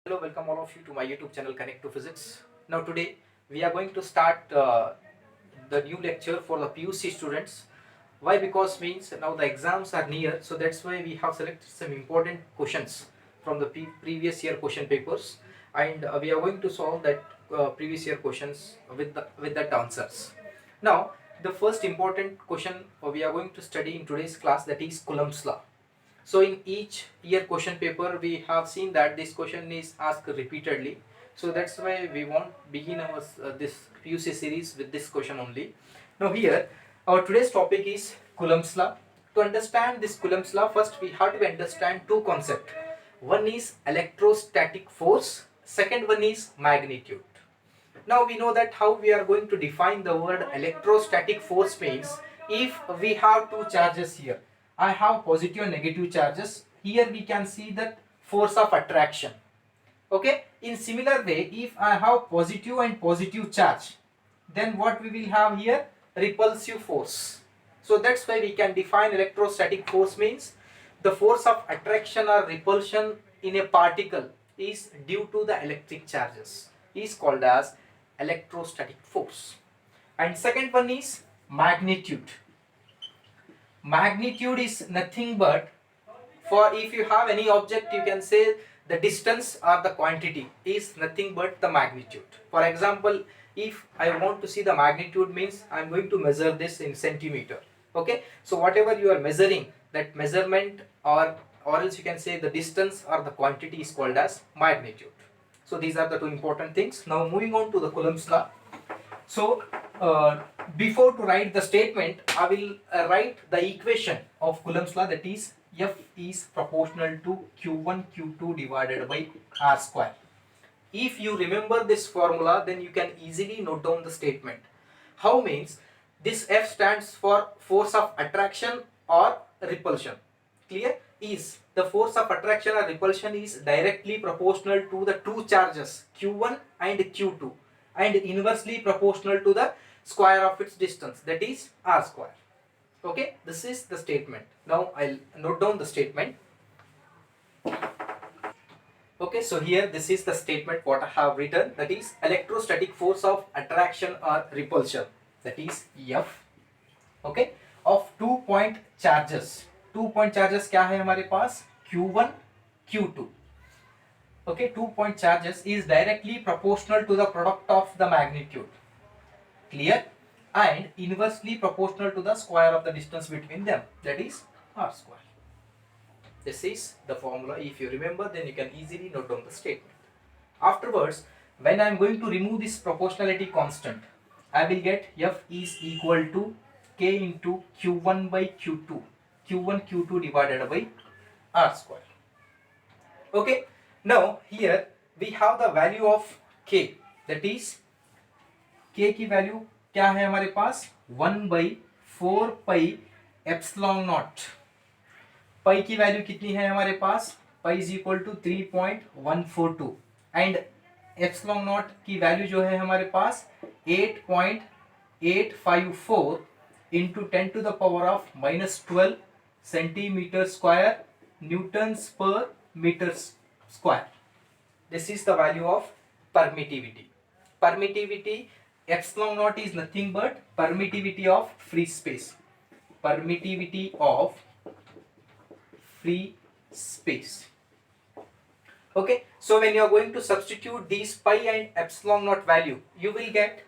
Hello, welcome all of you to my YouTube channel Connect to Physics. Now today we are going to start the new lecture for the PUC students. Why? Because means now the exams are near, so that's why we have selected some important questions from the previous year question papers, and we are going to solve that previous year questions with that answers. Now the first important question we are going to study in today's class, that is Coulomb's law. So in each year question paper we have seen that this question is asked repeatedly. So that's why we want begin our this PUC series with this question only. Now here our today's topic is Coulomb's law. To understand this Coulomb's law, first we have to understand two concepts. One is electrostatic force, second one is magnitude. Now we know that how we are going to define the word electrostatic force means if we have two charges here. I have positive and negative charges. Here we can see that force of attraction. Okay. In similar way, if I have positive and positive charge, then what we will have here? Repulsive force. So that's why we can define electrostatic force means the force of attraction or repulsion in a particle is due to the electric charges, is called as electrostatic force. And second one is magnitude. Magnitude is nothing but, for if you have any object, you can say the distance or the quantity is nothing but the magnitude. For example, if I want to see the magnitude means I am going to measure this in centimeter. Okay, so whatever you are measuring, that measurement or else you can say the distance or the quantity is called as magnitude. So these are the two important things. Now moving on to the Coulomb's law. So before to write the statement, I will write the equation of Coulomb's law, that is F is proportional to Q1 Q2 divided by R square. If you remember this formula, then you can easily note down the statement. How means this F stands for force of attraction or repulsion. Clear? Is the force of attraction or repulsion is directly proportional to the two charges Q1 and Q2 and inversely proportional to the square of its distance, that is R square. Okay, this is the statement. Now I'll note down the statement. Okay, so here this is the statement what I have written, that is electrostatic force of attraction or repulsion, that is F, okay, of 2-point charges. 2-point charges क्या है हमारे पास? Q1 Q2. Okay, 2-point charges is directly proportional to the product of the magnitude. Clear? And inversely proportional to the square of the distance between them, that is R square. This is the formula. If you remember, then you can easily note down the statement. Afterwards, when I am going to remove this proportionality constant, I will get F is equal to K into Q1 by Q2. Q1 Q2 divided by R square. Okay. Now here we have the value of K, that is K की value क्या है हमारे पास? 1/4 pi epsilon not. पाई की value कितनी है हमारे पास? Pi is equal to 3.142 and epsilon nought की वैल्यू जो है हमारे पास 8.854 into 10 to the power of -12 centimetre square newtons per metre square. This is the value of permittivity. Permittivity, epsilon naught is nothing but permittivity of free space. Permittivity of free space. Okay, so when you are going to substitute these pi and epsilon naught value, you will get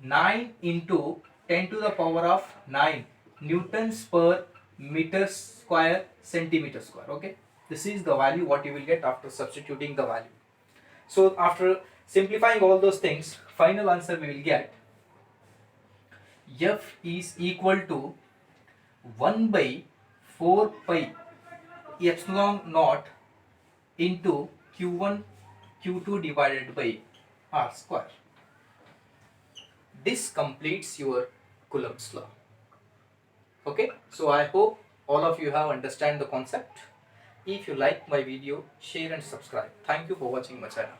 9 into 10 to the power of 9 newtons per meter square centimeter square. Okay, this is the value what you will get after substituting the value. So after simplifying all those things, final answer we will get F is equal to 1/4 pi epsilon naught into Q1 Q2 divided by R square. This completes your Coulomb's law. Okay, so I hope all of you have understand the concept. If you like my video, share and subscribe. Thank you for watching my channel.